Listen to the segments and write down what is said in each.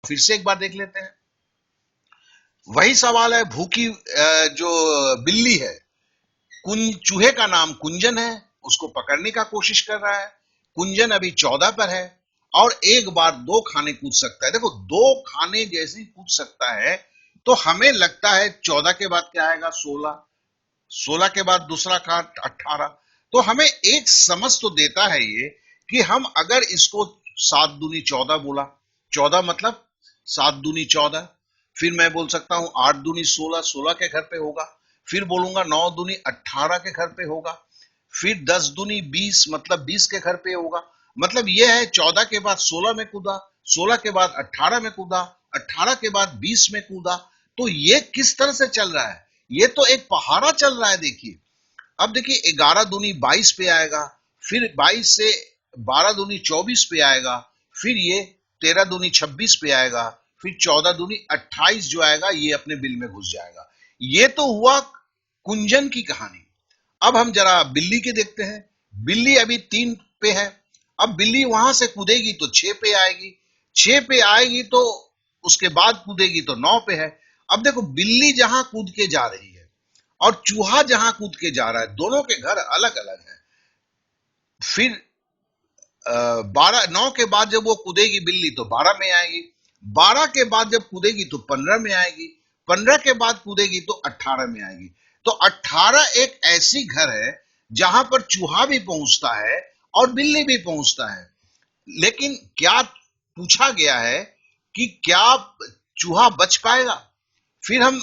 फिर से एक बार देख लेते हैं। वही सवाल है, भूखी जो बिल्ली है, चूहे का नाम कुंजन है, उसको पकड़ने का कोशिश कर रहा है। कुंजन अभी 14 पर है और एक बार 2 खाने कूद सकता है। देखो 2 खाने जैसे ही कूद सकता है तो हमें लगता है 14 के बाद क्या आएगा, 16, 16 के बाद दूसरा खान 18। तो हमें एक समझ तो देता है ये कि हम अगर इसको 7 दूनी 14 बोला, 14 मतलब 7 दूनी 14, फिर मैं बोल सकता हूं 8 दूनी 16, 16 के घर पे होगा, फिर बोलूंगा 9 दूनी 18 के घर पे होगा, फिर 10 दूनी 20 मतलब 20 के घर पे होगा। मतलब यह है 14 के बाद 16 में कूदा, 16 के बाद 18 में कूदा, 18 के बाद 20 में कूदा। तो ये किस तरह से चल रहा है, ये तो एक पहाड़ा चल रहा है। देखिए अब देखिए 11 दूनी 22 पे आएगा, फिर 22 से 12 दूनी 24 पे आएगा, फिर ये 13 दूनी 26 पे आएगा, फिर 14 दूनी 28 जो आएगा ये अपने बिल में घुस जाएगा। ये तो हुआ कुंजन की कहानी। अब हम जरा बिल्ली के देखते हैं। बिल्ली अभी 3 पे है, अब बिल्ली वहां से कूदेगी तो 6 पे आएगी, 6 पे आएगी तो उसके बाद कूदेगी तो 9 पे है। अब देखो बिल्ली जहां कूद के जा रही है और चूहा जहां कूद के जा रहा है, दोनों के घर अलग अलग है। फिर 12 9 के बाद जब वो कूदेगी बिल्ली तो 12 में आएगी, 12 के बाद जब कूदेगी तो 15 में आएगी, 15 के बाद कूदेगी तो 18 में आएगी। तो 18 एक ऐसी घर है जहां पर चूहा भी पहुंचता है और बिल्ली भी पहुंचता है। लेकिन क्या पूछा गया है कि क्या चूहा बच पाएगा? फिर हम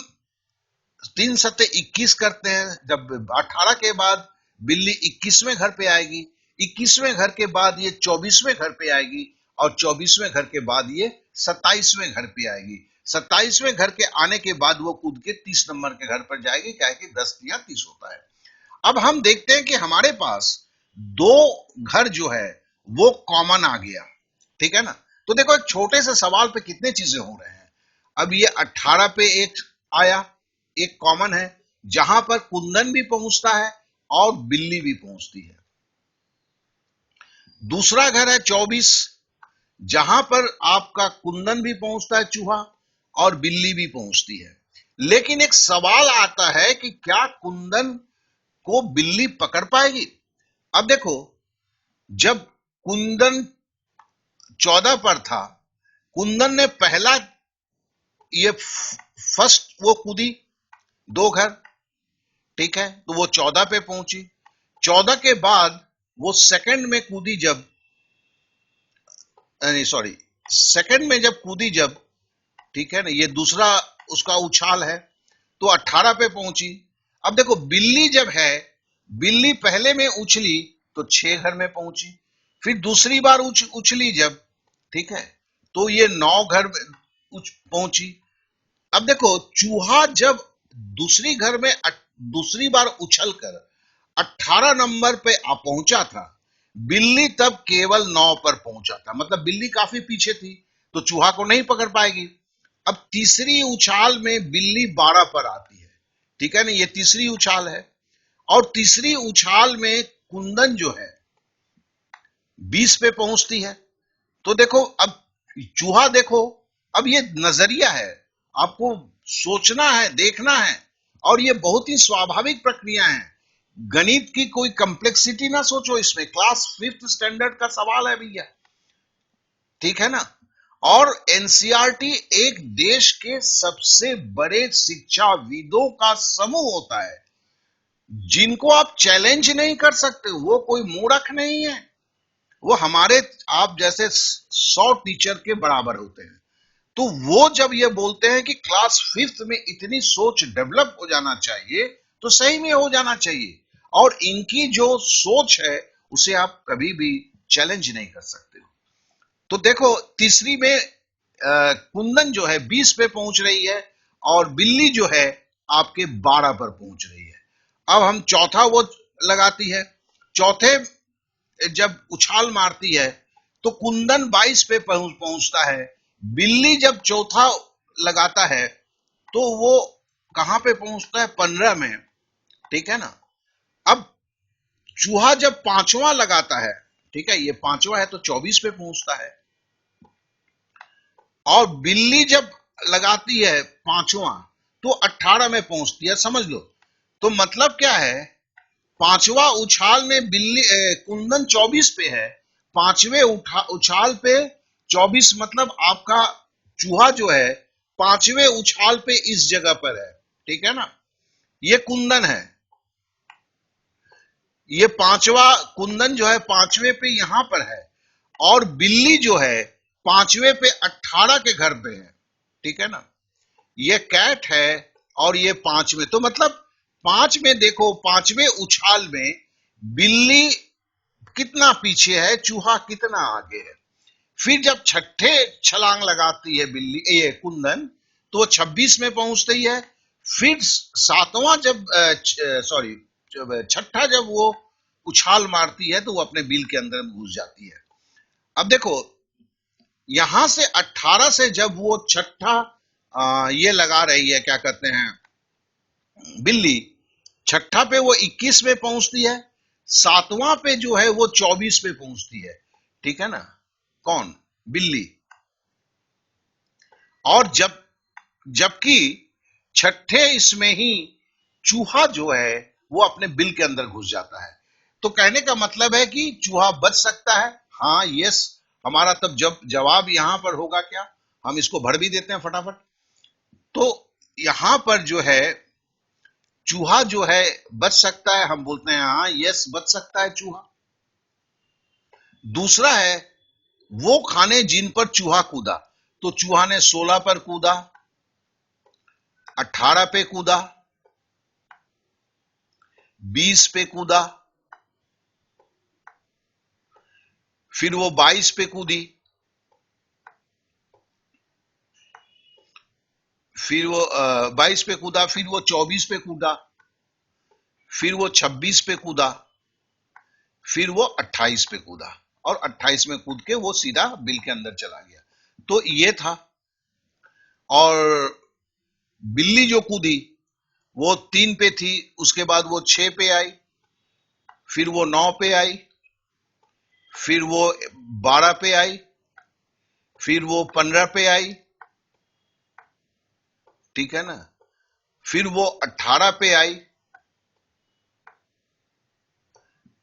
3 सत्ते 21 करते हैं। जब 18 के बाद बिल्ली 21वें घर पे आएगी, 21वें घर के बाद ये 24वें घर पे आएगी और 24वें घर के बाद ये 27वें घर पे आएगी। 27वें घर के आने के बाद वो कूद के 30 नंबर के घर पर जाएगी, क्या है कि 10 या 30 होता है। अब हम देखते हैं कि हमारे पास 2 घर जो है वो कॉमन आ गया, ठीक है ना। तो देखो एक छोटे से सवाल पे कितने चीजें हो रहे हैं। अब ये 18 पे एक आया, एक कॉमन है जहां पर कुंदन भी पहुंचता है और बिल्ली भी पहुंचती है। दूसरा घर है 24, जहां पर आपका कुंदन भी पहुंचता है चूहा और बिल्ली भी पहुंचती है। लेकिन एक सवाल आता है कि क्या कुंदन को बिल्ली पकड़ पाएगी? अब देखो जब कुंदन 14 पर था, कुंदन ने पहला ये फर्स्ट वो कूदी 2 घर, ठीक है, तो वो 14 पे पहुंची। 14 के बाद वो सेकंड में कूदी जब, नहीं सॉरी, सेकंड में जब कूदी जब, ठीक है ना, ये दूसरा उसका उछाल है, तो 18 पे पहुंची। अब देखो बिल्ली जब है, बिल्ली पहले में उछली तो 6 घर में पहुंची, फिर दूसरी बार उछली जब, ठीक है, तो ये 9 घर पहुंची। अब देखो चूहा जब दूसरी घर में दूसरी बार उछल कर 18 नंबर पे आ पहुंचा था, बिल्ली तब केवल 9 पर पहुंचा था। मतलब बिल्ली काफी पीछे थी तो चूहा को नहीं पकड़ पाएगी। अब तीसरी उछाल में बिल्ली 12 पर आती है, ठीक है ना, ये तीसरी उछाल है। और तीसरी उछाल में कुंदन जो है 20 पे पहुंचती है। तो देखो अब चूहा, देखो अब ये नजरिया है, आपको सोचना है, देखना है, और ये बहुत ही स्वाभाविक प्रक्रिया है। गणित की कोई कॉम्प्लेक्सिटी ना सोचो इसमें, क्लास 5th स्टैंडर्ड का सवाल है भैया, ठीक है ना। और एनसीईआरटी एक देश के सबसे बड़े शिक्षाविदों का समूह होता है जिनको आप चैलेंज नहीं कर सकते। वो कोई मूर्ख नहीं है, वो हमारे आप जैसे 100 टीचर के बराबर होते हैं। तो वो जब ये बोलते हैं कि क्लास 5th में इतनी सोच डेवलप हो जाना चाहिए, तो सही में हो जाना चाहिए। और इनकी जो सोच है उसे आप कभी भी चैलेंज नहीं कर सकते हो। तो देखो तीसरी में कुंदन जो है 20 पे पहुंच रही है और बिल्ली जो है आपके 12 पर पहुंच रही है। अब हम चौथा वो लगाती है। चौथे जब उछाल मारती है तो कुंदन 22 पे पहुंचता है। बिल्ली जब चौथा लगाता है तो वो कहां पे पहुंचता है, 15 में, ठीक है ना। अब चूहा जब पांचवा लगाता है, ठीक है, ये पांचवा है तो 24 पे पहुंचता है। और बिल्ली जब लगाती है पांचवा तो 18 में पहुंचती है, समझ लो। तो मतलब क्या है, पांचवा उछाल में बिल्ली कुंदन 24 पे है, पांचवे उछाल पे 24, मतलब आपका चूहा जो है पांचवे उछाल पे इस जगह पर है, ठीक है ना। ये कुंदन है, ये पांचवा कुंदन जो है पांचवे पे यहां पर है, और बिल्ली जो है पांचवे पे 18 के घर पे है, ठीक है ना। ये कैट है और ये पांचवे, तो मतलब पांच में देखो, पांचवे उछाल में बिल्ली कितना पीछे है, चूहा कितना आगे है। फिर जब छठे छलांग लगाती है बिल्ली, ये कुंदन, तो वो 26 में पहुंचती है। फिर सातवां जब सॉरी छठा जब वो उछाल मारती है तो वो अपने बिल के अंदर घुस जाती है। अब देखो, यहां से 18 से जब वो छठा ये लगा रही है, क्या कहते हैं, बिल्ली, छठा पे वो 21 में पहुंचती है, सातवां पे जो है वो 24 पे पहुंचती है, ठीक है ना। कौन? बिल्ली। और जबकि छठे इसमें ही चूहा जो है वो अपने बिल के अंदर घुस जाता है। तो कहने का मतलब है कि चूहा बच सकता है। हाँ, यस, हमारा तब जब जवाब यहां पर होगा क्या, हम इसको भर भी देते हैं फटाफट। तो यहां पर जो है चूहा जो है बच सकता है, हम बोलते हैं हाँ यस बच सकता है चूहा। दूसरा है वो खाने जिन पर चूहा कूदा, तो चूहा ने 16 पर कूदा, 18 पे कूदा, 20 पे कूदा, फिर वो 22 पे कूदी, फिर वो 22 पे कूदा, फिर वो 24 पे कूदा, फिर वो 26 पे कूदा, फिर वो 28 पे कूदा, और 28 में कूद के वो सीधा बिल के अंदर चला गया। तो ये था। और बिल्ली जो कूदी वो 3 पे थी, उसके बाद वो 6 पे आई, फिर वो 9 पे आई, फिर वो 12 पे आई, फिर वो 15 पे आई, ठीक है ना। फिर वो 18 पे आई,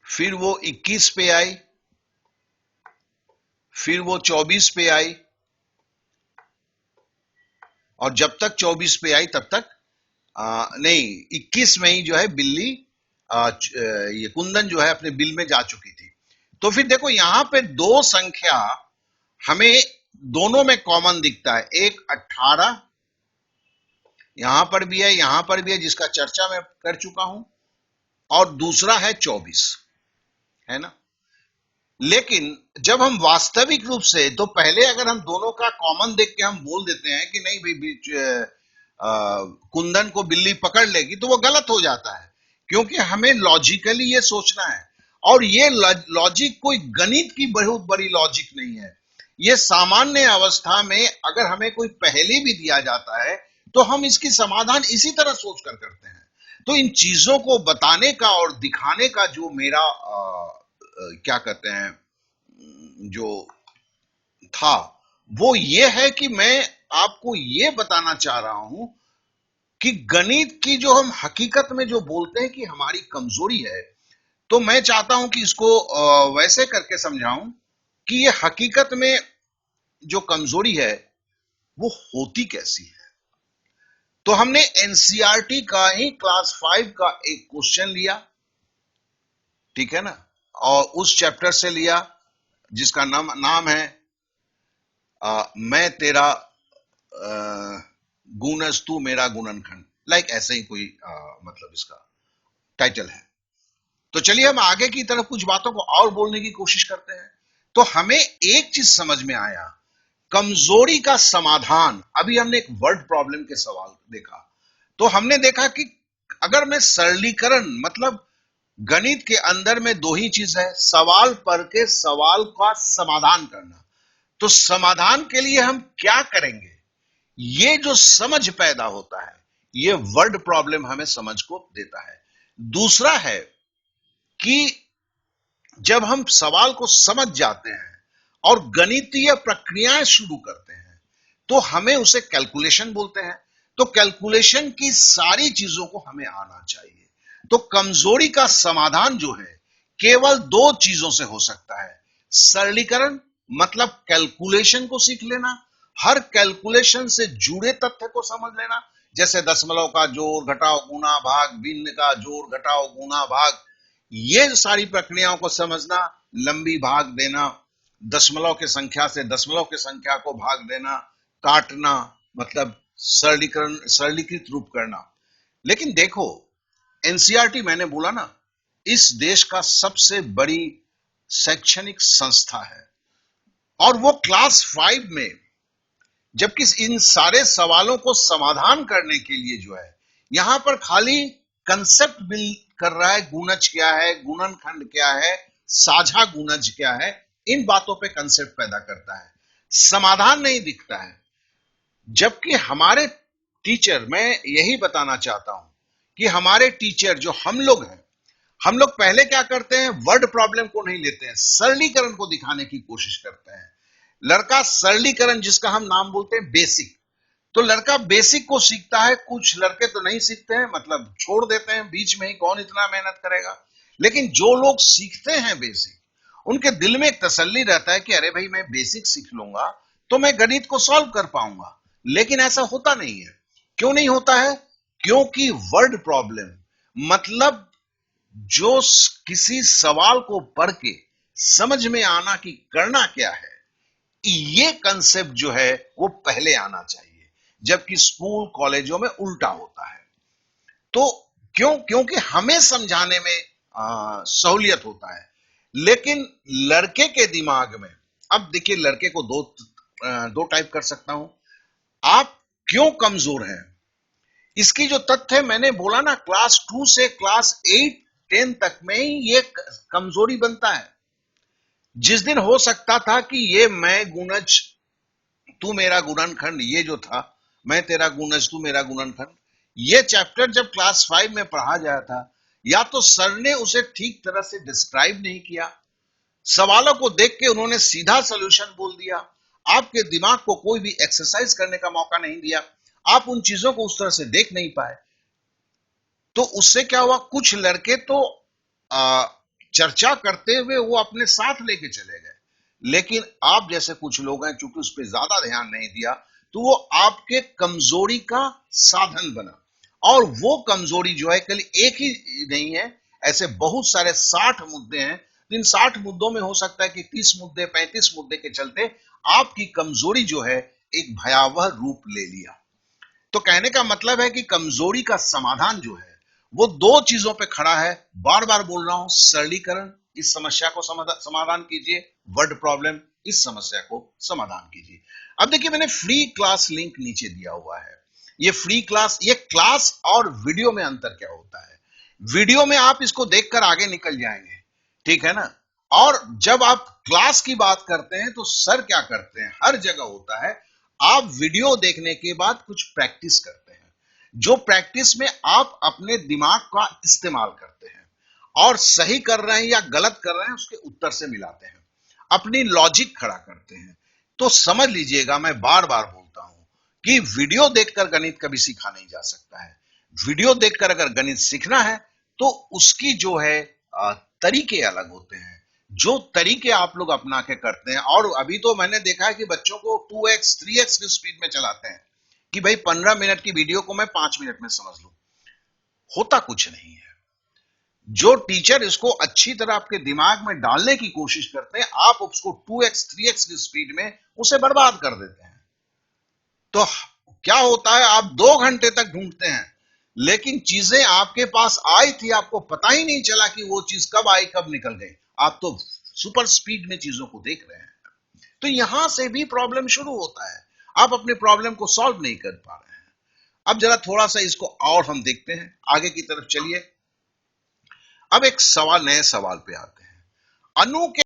फिर वो 21 पे आई, फिर वो 24 पे आई, और जब तक 24 पे आई तब तक नहीं, 21 में ही जो है बिल्ली ये कुंदन जो है अपने बिल में जा चुकी थी। तो फिर देखो यहां पे दो संख्या हमें दोनों में कॉमन दिखता है, एक 18 यहां पर भी है, यहां पर भी है, जिसका चर्चा मैं कर चुका हूं, और दूसरा है 24, है ना। लेकिन जब हम वास्तविक रूप से, तो पहले अगर हम दोनों का कॉमन देख के हम बोल देते हैं कि नहीं भाई बीच कुंदन को बिल्ली पकड़ लेगी, तो वो गलत हो जाता है, क्योंकि हमें लॉजिकली ये सोचना है। और ये लॉजिक कोई गणित की बहुत बड़ी लॉजिक नहीं है। ये सामान्य अवस्था में अगर हमें कोई पहेली भी दिया जाता है तो हम इसकी समाधान इसी तरह सोच कर करते हैं। तो इन चीजों को बताने का और दिखाने का जो मेरा क्या कहते हैं, जो था, वो ये है कि मैं आपको ये बताना चाह रहा हूं कि गणित की जो हम हकीकत में जो बोलते हैं कि हमारी कमजोरी है, तो मैं चाहता हूं कि इसको वैसे करके समझाऊं कि ये हकीकत में जो कमजोरी है वो होती कैसी है। तो हमने एनसीईआरटी का ही क्लास 5 का एक क्वेश्चन लिया, ठीक है ना, और उस चैप्टर से लिया जिसका नाम है मैं तेरा गुणस तू मेरा गुणनखंड, लाइक ऐसे ही कोई मतलब इसका टाइटल है। तो चलिए हम आगे की तरफ कुछ बातों को और बोलने की कोशिश करते हैं। तो हमें एक चीज समझ में आया, कमजोरी का समाधान। अभी हमने एक वर्ड प्रॉब्लम के सवाल देखा, तो हमने देखा कि अगर मैं सरलीकरण, मतलब गणित के अंदर में दो ही चीज है, सवाल पढ़ के सवाल का समाधान करना। तो समाधान के लिए हम क्या करेंगे, ये जो समझ पैदा होता है, ये वर्ड प्रॉब्लम हमें समझ को देता है। दूसरा है कि जब हम सवाल को समझ जाते हैं और गणितीय प्रक्रियाएं शुरू करते हैं, तो हमें उसे कैलकुलेशन बोलते हैं। तो कैलकुलेशन की सारी चीजों को हमें आना चाहिए। तो कमजोरी का समाधान जो है केवल दो चीजों से हो सकता है। सरलीकरण, मतलब कैलकुलेशन को सीख लेना, हर कैलकुलेशन से जुड़े तथ्य को समझ लेना, जैसे दशमलव का जोड़ घटाओ गुना भाग, भिन्न का जोड़ घटाओ गुना भाग, ये सारी प्रक्रियाओं को समझना, लंबी भाग देना, दशमलव के संख्या से दशमलव के संख्या को भाग देना, काटना, मतलब सरलीकरण, सरलीकृत रूप करना। लेकिन देखो, एनसीईआरटी मैंने बोला ना, इस देश का सबसे बड़ी शैक्षणिक संस्था है, और वो क्लास 5 में, जबकि इन सारे सवालों को समाधान करने के लिए जो है यहां पर खाली कंसेप्ट बिल्ड कर रहा है। गुणज क्या है, गुणनखंड क्या है, साझा गुणज क्या है, इन बातों पे कंसेप्ट पैदा करता है, समाधान नहीं दिखता है। जबकि हमारे टीचर, मैं यही बताना चाहता हूं कि हमारे टीचर जो हम लोग हैं, हम लोग पहले क्या करते हैं, वर्ड प्रॉब्लम को नहीं लेते हैं, सरलीकरण को दिखाने की कोशिश करते हैं। लड़का सरलीकरण, जिसका हम नाम बोलते हैं बेसिक, तो लड़का बेसिक को सीखता है। कुछ लड़के तो नहीं सीखते हैं, मतलब छोड़ देते हैं बीच में ही, कौन इतना मेहनत करेगा। लेकिन जो लोग सीखते हैं बेसिक, उनके दिल में एक तसल्ली रहता है कि अरे भाई, मैं बेसिक सीख लूंगा तो मैं गणित को सॉल्व कर पाऊंगा। लेकिन ऐसा होता नहीं है। क्यों नहीं होता है? क्योंकि वर्ड प्रॉब्लम, मतलब जो किसी सवाल को पढ़ के समझ में आना कि करना क्या है, ये कंसेप्ट जो है वो पहले आना चाहिए, जबकि स्कूल कॉलेजों में उल्टा होता है। तो क्योंकि हमें समझाने में सहूलियत होता है, लेकिन लड़के के दिमाग में, अब देखिए, लड़के को दो टाइप कर सकता हूं। आप क्यों कमजोर हैं, इसकी जो तथ्य मैंने बोला ना, क्लास 2 से क्लास 8 10 तक में ही ये कमजोरी बनता है। जिस दिन हो सकता था कि ये मैं गुणज तू मेरा गुणनखंड, ये जो था, मैं तेरा गुणज तू मेरा गुणनखंड, ये चैप्टर जब क्लास 5 में पढ़ा जाता था, या तो सर ने उसे ठीक तरह से डिस्क्राइब नहीं किया, सवालों को देख के उन्होंने सीधा सॉल्यूशन बोल दिया, आपके दिमाग को कोई भी एक्सरसाइज करने का मौका नहीं दिया, आप उन चीजों को उस तरह से देख नहीं पाए, तो उससे क्या हुआ, कुछ लड़के तो चर्चा करते हुए वो अपने साथ लेके चले गए। लेकिन आप जैसे कुछ लोग हैं, चूंकि उस पर ज्यादा ध्यान नहीं दिया, तो वो आपके कमजोरी का साधन बना। और वो कमजोरी जो है, कल एक ही नहीं है, ऐसे बहुत सारे 60 मुद्दे हैं। इन 60 मुद्दों में हो सकता है कि 30 मुद्दे, 35 मुद्दे के चलते आपकी कमजोरी जो है एक भयावह रूप ले लिया। तो कहने का मतलब है कि कमजोरी का समाधान जो है वो दो चीजों पे खड़ा है। बार बार बोल रहा हूं, सरलीकरण, इस समस्या को समाधान कीजिए, वर्ड प्रॉब्लम, इस समस्या को समाधान कीजिए। अब देखिए, मैंने फ्री क्लास लिंक नीचे दिया हुआ है। ये फ्री क्लास, ये क्लास और वीडियो में अंतर क्या होता है? वीडियो में आप इसको देखकर आगे निकल जाएंगे, ठीक है ना। और जब आप क्लास की बात करते हैं तो सर क्या करते हैं, हर जगह होता है, आप वीडियो देखने के बाद कुछ प्रैक्टिस करते हैं, जो प्रैक्टिस में आप अपने दिमाग का इस्तेमाल करते हैं, और सही कर रहे हैं या गलत कर रहे हैं उसके उत्तर से मिलाते हैं, अपनी लॉजिक खड़ा करते हैं। तो समझ लीजिएगा, मैं बार बार बोलता हूं कि वीडियो देखकर गणित कभी सीखा नहीं जा सकता है। वीडियो देखकर अगर गणित सीखना है तो उसकी जो है तरीके अलग होते हैं, जो तरीके आप लोग अपना के करते हैं। और अभी तो मैंने देखा है कि बच्चों को 2x 3x की स्पीड में चलाते हैं कि भाई 15 मिनट की वीडियो को मैं 5 मिनट में समझ लूं। होता कुछ नहीं है। जो टीचर इसको अच्छी तरह आपके दिमाग में डालने की कोशिश करते हैं, आप उसको 2x 3x की स्पीड में उसे बर्बाद कर देते हैं। तो क्या होता है, आप 2 घंटे तक ढूंढते हैं, लेकिन चीजें आपके पास आई थी, आपको पता ही नहीं चला कि वो चीज कब आई कब निकल गई। आप तो सुपर स्पीड में चीजों को देख रहे हैं। तो यहां से भी प्रॉब्लम शुरू होता है, आप अपने प्रॉब्लम को सॉल्व नहीं कर पा रहे हैं। अब जरा थोड़ा सा इसको और हम देखते हैं, आगे की तरफ चलिए। अब एक सवाल, नए सवाल पे आते हैं। अनु के